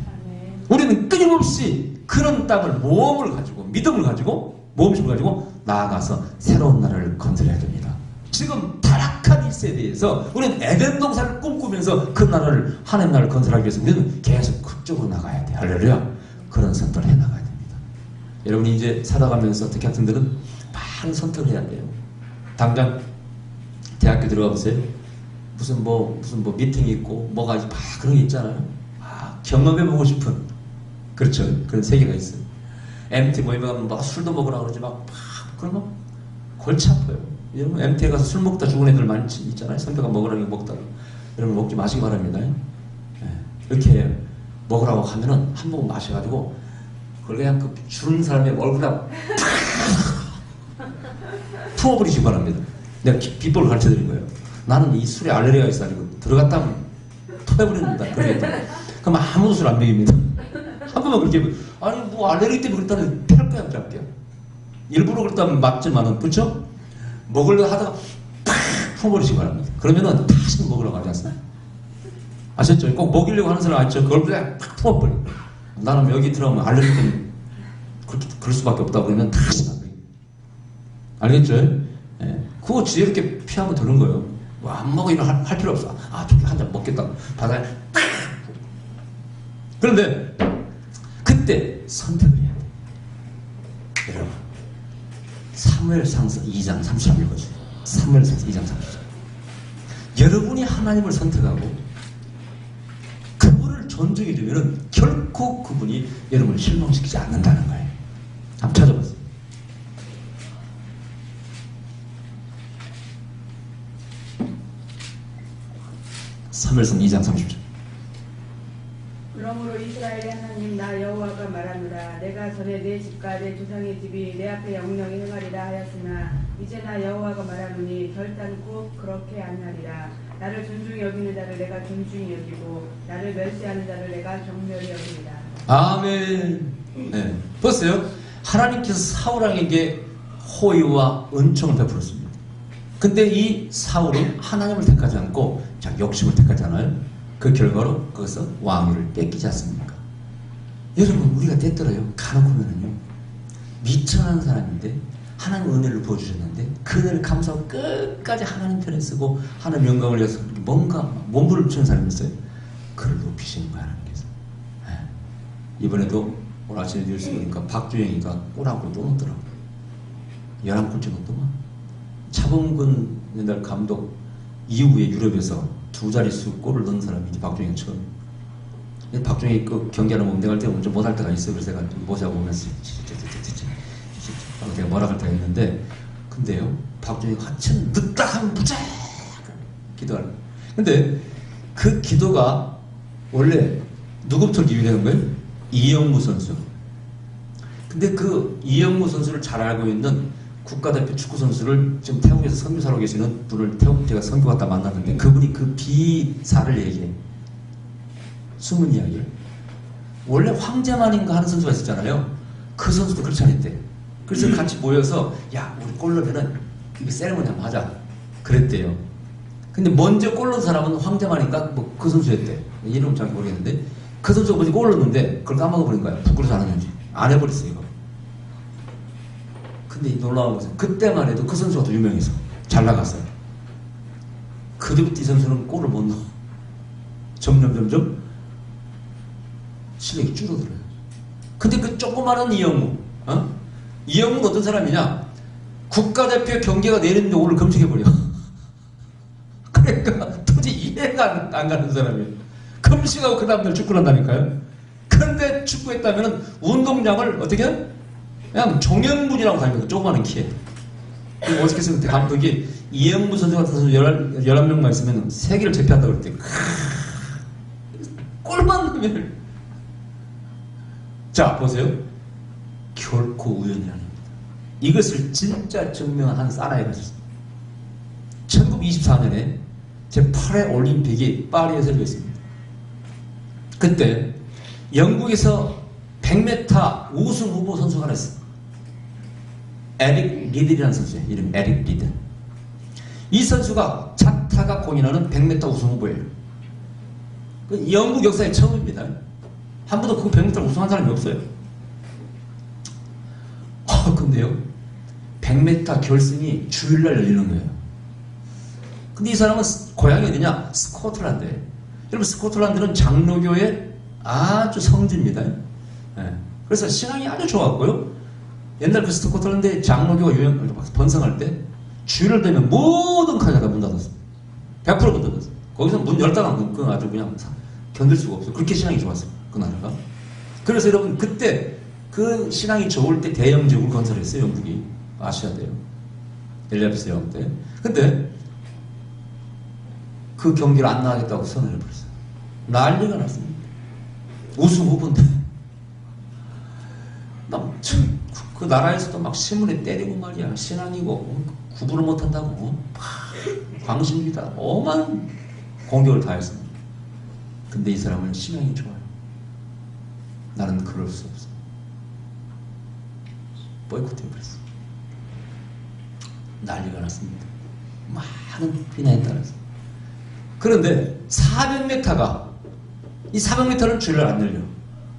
우리는 끊임없이 그런 땅을 모험을 가지고 믿음을 가지고 모험심을 가지고 나아가서 새로운 나라를 건설해야 됩니다. 지금 타락한 이 세대에서 우리는 에덴 동산을 꿈꾸면서 그 나라를 하나님 나라를 건설하기 위해서 우리는 계속 극적으로 나가야 돼. 할렐루야. 그런 선택을 해나가야 됩니다. 여러분이 이제 살아가면서 특히 학생들은 많은 선택을 해야 돼요. 당장 대학교 들어가 보세요. 무슨 뭐 미팅이 있고 뭐가 막 그런 게 있잖아요. 경험해보고 싶은, 그렇죠, 그런 세계가 있어요. MT 모임에 가면 막 술도 먹으라 그러지 그러면 골치 아파요. 여러분 MT에 가서 술 먹다 죽은 애들 많이 있잖아요. 선배가 먹으라고 먹다가. 여러분 먹지 마시기 바랍니다. 이렇게 먹으라고 하면은 한 모금 마셔가지고 그걸 그냥 그 주는 사람의 얼굴에 풀어버리시기 바랍니다. 내가 비법을 가르쳐 드린 거예요. 나는 이 술에 알레르기가 있어가지고 들어갔다 하면 토해버린다. 그러겠다. 그럼 아무도 술 안 먹입니다. 한 번만 그렇게, 아니 뭐 알레르기 때문에 그랬다는 패를 거야, 잡게요. 일부러 그랬다면 맞지만은, 그렇죠? 먹으려고 하다가 팍 풀어버리시기 바랍니다. 그러면은 다시 먹으려고 하지 않습니까? 아셨죠? 꼭 먹이려고 하는 사람 아시죠? 그걸 그냥 팍 풀어버려. 나는 여기 들어가면 알레르기 때문에 그럴 수밖에 없다고 그러면 다시 안 먹여요. 알겠죠? 예. 그거 지혜롭게 피하면 되는 거예요. 뭐 안 먹어 이런 할 필요 없어. 저기 한 잔 먹겠다. 바다에 팍. 그런데 그때 선택을 해야 돼요. 여러분 사무엘상서 2장 30절 읽어주세요. 사무엘상서 2장 30절. 여러분이 하나님을 선택하고 그분을 존중해 주면 결코 그분이 여러분을 실망시키지 않는다는 거예요. 한번 찾아보세요. 사무엘상 2장 30절. 그러므로 이스라엘의 하나님 나 여호와가 말하노라. 내가 전에 내 집과 내 조상의 집이 내 앞에 영영히 행하리라 하였으나 이제 나 여호와가 말하노니 결단코 그렇게 아니하리라. 나를 존중히 여기는 자를 내가 존중히 여기고 나를 멸시하는 자를 내가 경멸히 여기리라. 아멘. 네. 보세요. 하나님께서 사울왕에게 호의와 은총을 베풀었습니다. 근데 이 사울이 하나님을 택하지 않고 욕심을 택하잖아요. 그 결과로 거기서 왕위를 뺏기지 않습니까? 여러분 우리가 됐더라요. 가놓고면은요 미천한 사람인데 하나님 은혜를 부어주셨는데 그 은혜를 감사하고 끝까지 하나님 편에 쓰고 하나님 영광을 위해서 뭔가 몸부를 붙이는 사람이 있어요. 그를 높이시는 거야 하나님께서. 이번에도 오늘 아침에 뉴스 보니까 박주영이가 골하고 또 넣더라고요. 11골째 넣더만. 차범근 옛날 감독 이후에 유럽에서 두 자릿수 골을 넣은 사람이 이제 박종희 처음. 박종희 그 경기하는 몸 내가 할 때 좀 못할 때가 있어. 그래서 내가 모자 보면서 내가 뭐라 할 때가 있는데, 근데요 박종희가 한참 늦다 하면 무작 기도하는. 근데 그 기도가 원래 누구부터 기울이는 거예요? 이영무 선수. 근데 그 이영무 선수를 잘 알고 있는 국가대표 축구 선수를 지금 태국에서 선교사로 계시는 분을 제가 선교 갔다 만났는데 그분이 그 비사를 얘기해. 숨은 이야기를. 원래 황제만인가 하는 선수가 있었잖아요. 그 선수도 그렇지 않았대. 그래서 같이 모여서 야 우리 골 넣으면은 이게 세레모니 한번 하자 그랬대요. 근데 먼저 골 넣은 사람은 황제만인가 뭐 그 선수였대. 이름 잘 모르겠는데 그 선수가 먼저 골 넣었는데 그걸 까먹어버린 거야. 부끄러워서 안 했는지. 안 해버렸어 이거. 근데 놀라운 것은 그때만 해도 그 선수가 더 유명해서 잘 나갔어요. 그때부터 이 선수는 골을 못 넣어. 점점 실력이 줄어들어요. 근데 그 조그마한 이영무, 이영무는 어떤 사람이냐? 국가대표 경기가 내리는데 오늘 검색해버려. 그러니까 도저히 이해가 안 가는 사람이에요. 검식하고 그 다음날 축구를 한다니까요. 그런데 축구했다면 운동량을 어떻게 해? 그냥 종현군이라고 다니면서 조그마한 키에. 어저께 했을 때 감독이 이영무 선수 같은 선수 11명만 있으면 세계를 제패한다고 그랬대. 골만 넣으면. 자, 보세요. 결코 우연이 아닙니다. 이것을 진짜 증명한 한 사나이가 있었습니다. 1924년에 제8회 올림픽이 파리에서 열렸습니다. 그때 영국에서 100m 우승 후보 선수가 하나 있어요. 에릭 리들이라는 선수예요. 이름 에릭 리들. 이 선수가 자타가 공인하는 100m 우승 후보예요. 영국 역사의 처음입니다. 한 번도 그 100m 우승한 사람이 없어요. 근데요, 100m 결승이 주일날 열리는 거예요. 근데 이 사람은 고향이 어디냐? 스코틀랜드예요. 여러분, 스코틀랜드는 장로교의 아주 성지입니다. 예. 그래서 신앙이 아주 좋았고요. 옛날 그 스코틀랜드의 장로교가 번성할 때 주일을 되면 모든 카자가 문 닫았어요. 100%문 닫았어요. 거기서 문 열다가 그 아주 그냥 견딜 수가 없어요. 그렇게 신앙이 좋았어요. 그 나라가. 그래서 여러분, 그때 그 신앙이 좋을 때 대영제국을 건설했어요. 영국이. 아셔야 돼요. 엘리자베스 여왕 때. 근데 그 경기를 안 나가겠다고 선언을 해버렸어요. 난리가 났습니다. 우승 후보인데 그 나라에서도 막 신문에 때리고 말이야. 신앙이고 구분을 못한다고 광신이다. 오만 공격을 다 했습니다. 근데 이 사람은 신앙이 좋아요. 나는 그럴 수 없어. 보이콧 해버렸어. 난리가 났습니다. 많은 비난에 따라서. 그런데 400m가 이 400m는 주일날 안 열려.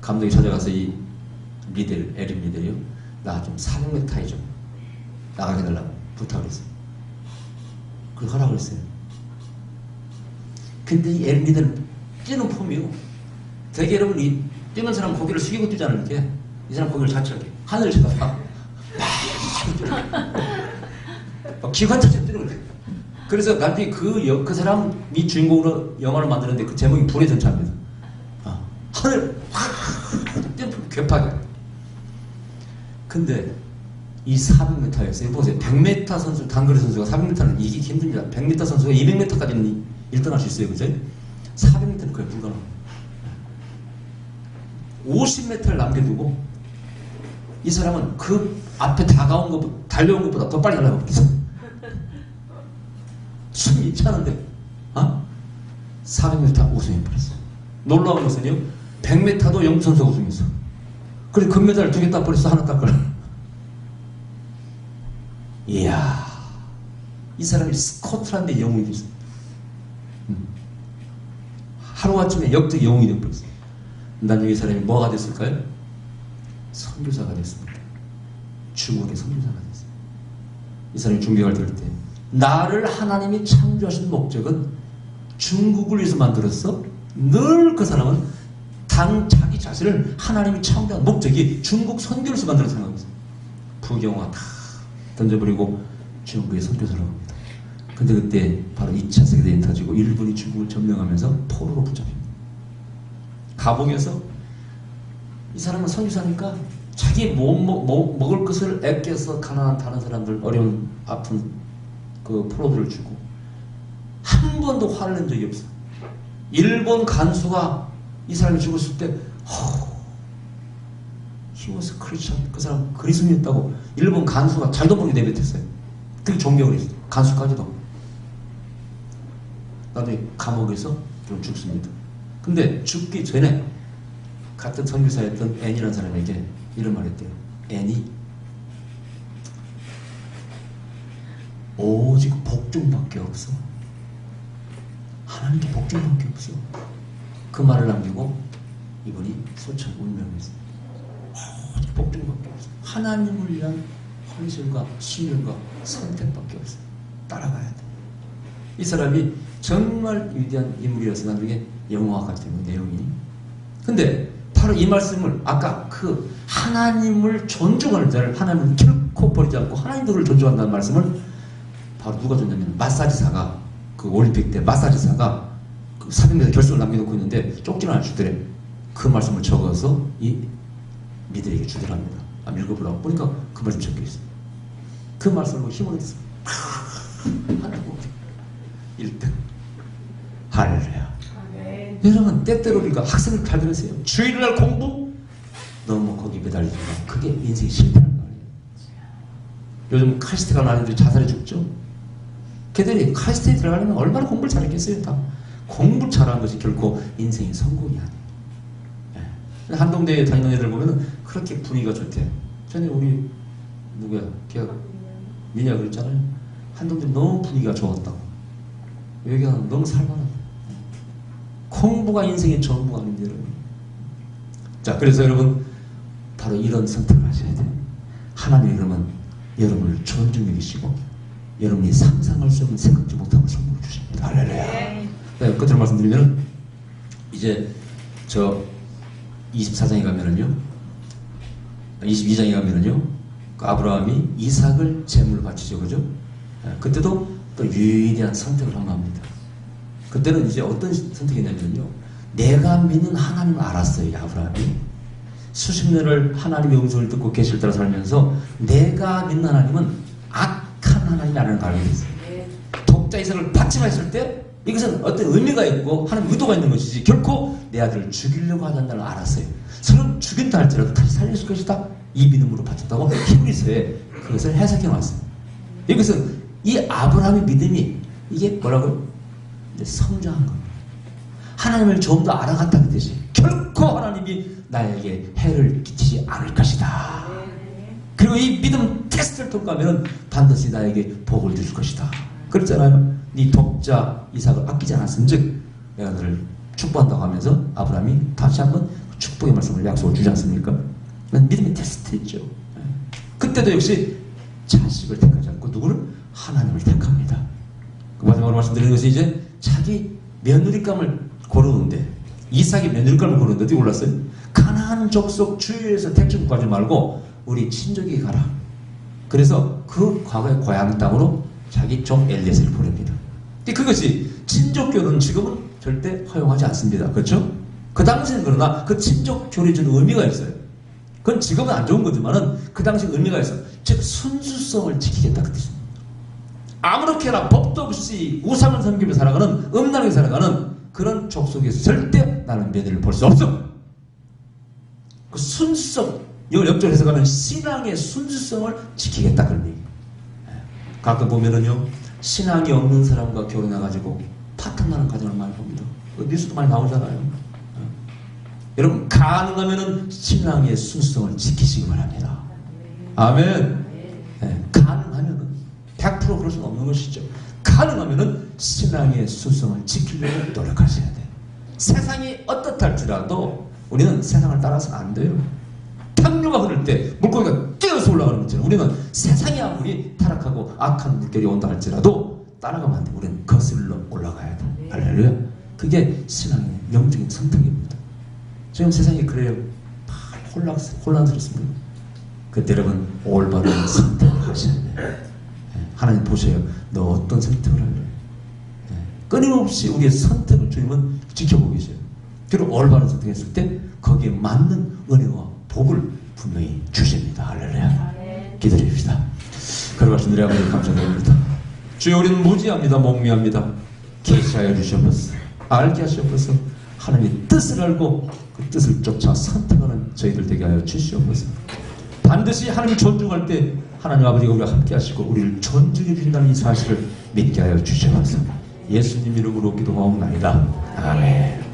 감독이 찾아가서 이 리델, 에릭 리델이요. 나 좀 400m에 좀 나가게 달라고 부탁을 했어요. 그걸 하라고 했어요. 근데 이 에릭 리델은 뛰는 폼이요. 되게 여러분, 이 뛰는 사람 고개를 숙이고 뛰잖아요. 이렇게. 이 사람 고개를 자체 이렇게 하늘을 쳐다봐. 막 기관차처럼 뛰는 거예요. 그래서 나중에 그 사람이 주인공으로 영화를 만드는데 그 제목이 불의 전차입니다. 하늘 확 뛰는 괴팍이야. 근데 이 400m였어요. 보세요. 100m 선수, 단거리 선수가 400m는 이기기 힘듭니다. 100m 선수가 200m까지는 1등할 수 있어요. 그죠? 400m는 거의 불가능합니다. 50m를 남겨두고 이 사람은 그 앞에 다가온 것, 달려온 것보다 더 빨리 가려고 했어. 숨이 차는데 400m 우승해버렸어. 놀라운 것은요, 100m도 영국 선수가 우승했어. 그래서 금메달 2개 따버렸어. 하나 땄걸. 이야, 이 사람이 스코틀랜드의 영웅이 됐어. 하루아침에 역대 영웅이 되어버렸어. 나중에 이 사람이 뭐가 됐을까요? 선교사가 됐습니다. 중국의 선교사가 됐어요. 이 사람이 중개가 될 때, 나를 하나님이 창조하신 목적은 중국을 위해서 만들었어. 늘 그 사람은 자기 자신을 하나님이 창조한 목적이 중국 선교를 위해서 만들어 생각했어요. 부경화 다 던져버리고 중국의 선교사라고 합니다. 근데 그때 바로 2차 세계대전이 터지고 일본이 중국을 점령하면서 포로로 붙잡힙니다. 감옥에서 이 사람은 선교사니까 자기 먹을 것을 아껴서 가난한 다른 사람들, 어려운 아픈 그 포로들을 주고 한 번도 화를 낸 적이 없어. 일본 간수가 이 사람이 죽었을 때 he was a Christian, 그 사람 그리스도인이었다고 일본 간수가 잘도 모르게 내뱉었어요. 그게 존경을 했어요. 간수까지도. 나중에 감옥에서 좀 죽습니다. 근데 죽기 전에 같은 선교사였던 앤이라는 사람에게 이런 말 했대요. 앤이 오직 복종밖에 없어. 하나님께 복종밖에 없어. 그 말을 남기고 이분이 소천 운명했습니다. 오직 복종밖에 없어. 하나님을 위한 헌신과 신념과 선택밖에 없어. 따라가야 돼. 이 사람이 정말 위대한 인물이어서 나중에 영화가 같은 내용이. 근데 바로 이 말씀을 아까 그 하나님을 존중하는 자를 하나님은 결코 버리지 않고 하나님들을 존중한다는 말씀을 바로 누가 줬냐면 마사지사가, 그 올림픽 때 마사지사가 그 400m 결승을 남겨놓고 있는데 쪽지를 하나 주더래. 그 말씀을 적어서 이 미들에게 주더랍니다. 읽어보라고 보니까 그 말씀 적혀있어요. 그 말씀으로 힘을 얻었어. 하나님 1등. 할렐루야. 여러분, 때때로 우리가 학생을 잘 들으세요. 주일날 공부? 너무 거기 매달리지 마. 그게 인생이 실패라는 말이에요. 요즘 카이스트 가는 아이들이 자살해 죽죠? 걔들이 카이스트에 들어가려면 얼마나 공부를 잘했겠어요? 다 공부 잘하는 것이 결코 인생의 성공이 아니에요. 네. 한동대에 다니는 애들 보면 그렇게 분위기가 좋대. 전에 우리 누구야? 걔가 미냐 그랬잖아요. 한동대 너무 분위기가 좋았다고. 여기가 너무 살만하다. 공부가 인생의 전부가 아닌데 여러분. 자, 그래서 여러분 바로 이런 선택을 하셔야 돼요. 하나님이 그러면 여러분을 존중해 주시고 여러분이 상상할 수 없는 생각지 못한 걸 선물을 주십니다. 할렐루야. 네, 끝으로 말씀드리면 이제 저 24장에 가면은요, 22장에 가면은요, 그 아브라함이 이삭을 제물로 바치죠, 그죠? 그때도 또 유일한 선택을 한 겁니다. 그때는 이제 어떤 선택이냐면요, 내가 믿는 하나님을 알았어요, 이 아브라함이. 수십 년을 하나님의 음성을 듣고 계실 때라 살면서 내가 믿는 하나님은 악한 하나님이라는 걸 알게 됐어요. 독자 이삭을 바치라 했을 때 이것은 어떤 의미가 있고 하나님 의도가 있는 것이지 결코 내 아들을 죽이려고 하지 않는다는 걸 알았어요. 서로 죽인다 할지라도 다시 살릴 것이다. 이 믿음으로 바쳤다고 히브리서에 그것을 해석해 놨어요. 이것은 이 아브라함의 믿음이 이게 뭐라고요? 이제 성장한 겁니다. 하나님을 좀 더 알아갔다는 뜻이 결코 하나님이 나에게 해를 끼치지 않을 것이다. 그리고 이 믿음 테스트를 통과하면 반드시 나에게 복을 주실 것이다. 그랬잖아요. 네 독자 이삭을 아끼지 않았은즉 내가 너를 축복한다고 하면서 아브라함이 다시 한번 축복의 말씀을 약속을 주지 않습니까? 믿음의 테스트였죠. 그때도 역시 자식을 택하지 않고 누구를? 하나님을 택합니다. 그 마지막으로 말씀드리는 것이 이제 자기 며느리감을 고르는데 이삭이 며느리감을 고르는데 어디 올랐어요? 가나안 족속 주위에서 택지국 가지 말고 우리 친족에게 가라. 그래서 그 과거의 고향 땅으로 자기 종 엘리에셀을 보냅니다. 그것이 친족교는 지금은 절대 허용하지 않습니다. 그렇죠? 그 당시에는 그러나 그 친족교를 주는 의미가 있어요. 그건 지금은 안 좋은 거지만은 그 당시 의미가 있어요. 즉 순수성을 지키겠다 그 뜻입니다. 아무렇게나 법도 없이 우상을 섬기며 살아가는 음란하게 살아가는 그런 족속에서 절대 나는 며느리를 볼 수 없어. 그 순수성, 이걸 역적으로 해석하면 신앙의 순수성을 지키겠다 그런 얘기. 가끔 보면은요, 신앙이 없는 사람과 결혼해가지고 파탄나는 가정을 많이 봅니다. 뉴스도 많이 나오잖아요. 여러분 가능하면은 신앙의 순수성을 지키시기 바랍니다. 아멘. 네, 가능하면은 100% 그럴 수는 없는 것이죠. 가능하면은 신앙의 순수성을 지키려고 노력하셔야 돼요. 세상이 어떻할지라도 우리는 세상을 따라서는 안 돼요. 탕류가 흐를 때 물고기가 뛰어서 올라가는 것처럼 우리는 세상이 아무리 타락하고 악한 물결이 온다 할지라도 따라가면 안 돼. 우리는 거슬러 올라가야 돼. 할렐루야. 그게 신앙의 영적인 선택입니다. 지금 세상이 그래요. 혼란스럽습니다. 그때 여러분 올바른 선택을 하셔야 돼요. 하나님 보세요. 너 어떤 선택을 할래? 끊임없이 우리의 선택을 주님은 지켜보고 계세요. 그리고 올바른 선택했을 때 거기에 맞는 은혜와 복을 분명히 주십니다. 할렐루야. 기다립시다. 그런 말씀드려 아버지 감사드립니다. 주여 우리는 무지합니다. 몽미합니다. 계시하여 주시옵소서. 알게 하시옵소서. 하나님의 뜻을 알고 그 뜻을 쫓아 선택하는 저희들 되게 하여 주시옵소서. 반드시 하나님을 존중할 때 하나님 아버지가 우리와 함께 하시고 우리를 존중해 주신다는 이 사실을 믿게 하여 주시옵소서. 예수님 이름으로 기도하옵나이다. 아멘.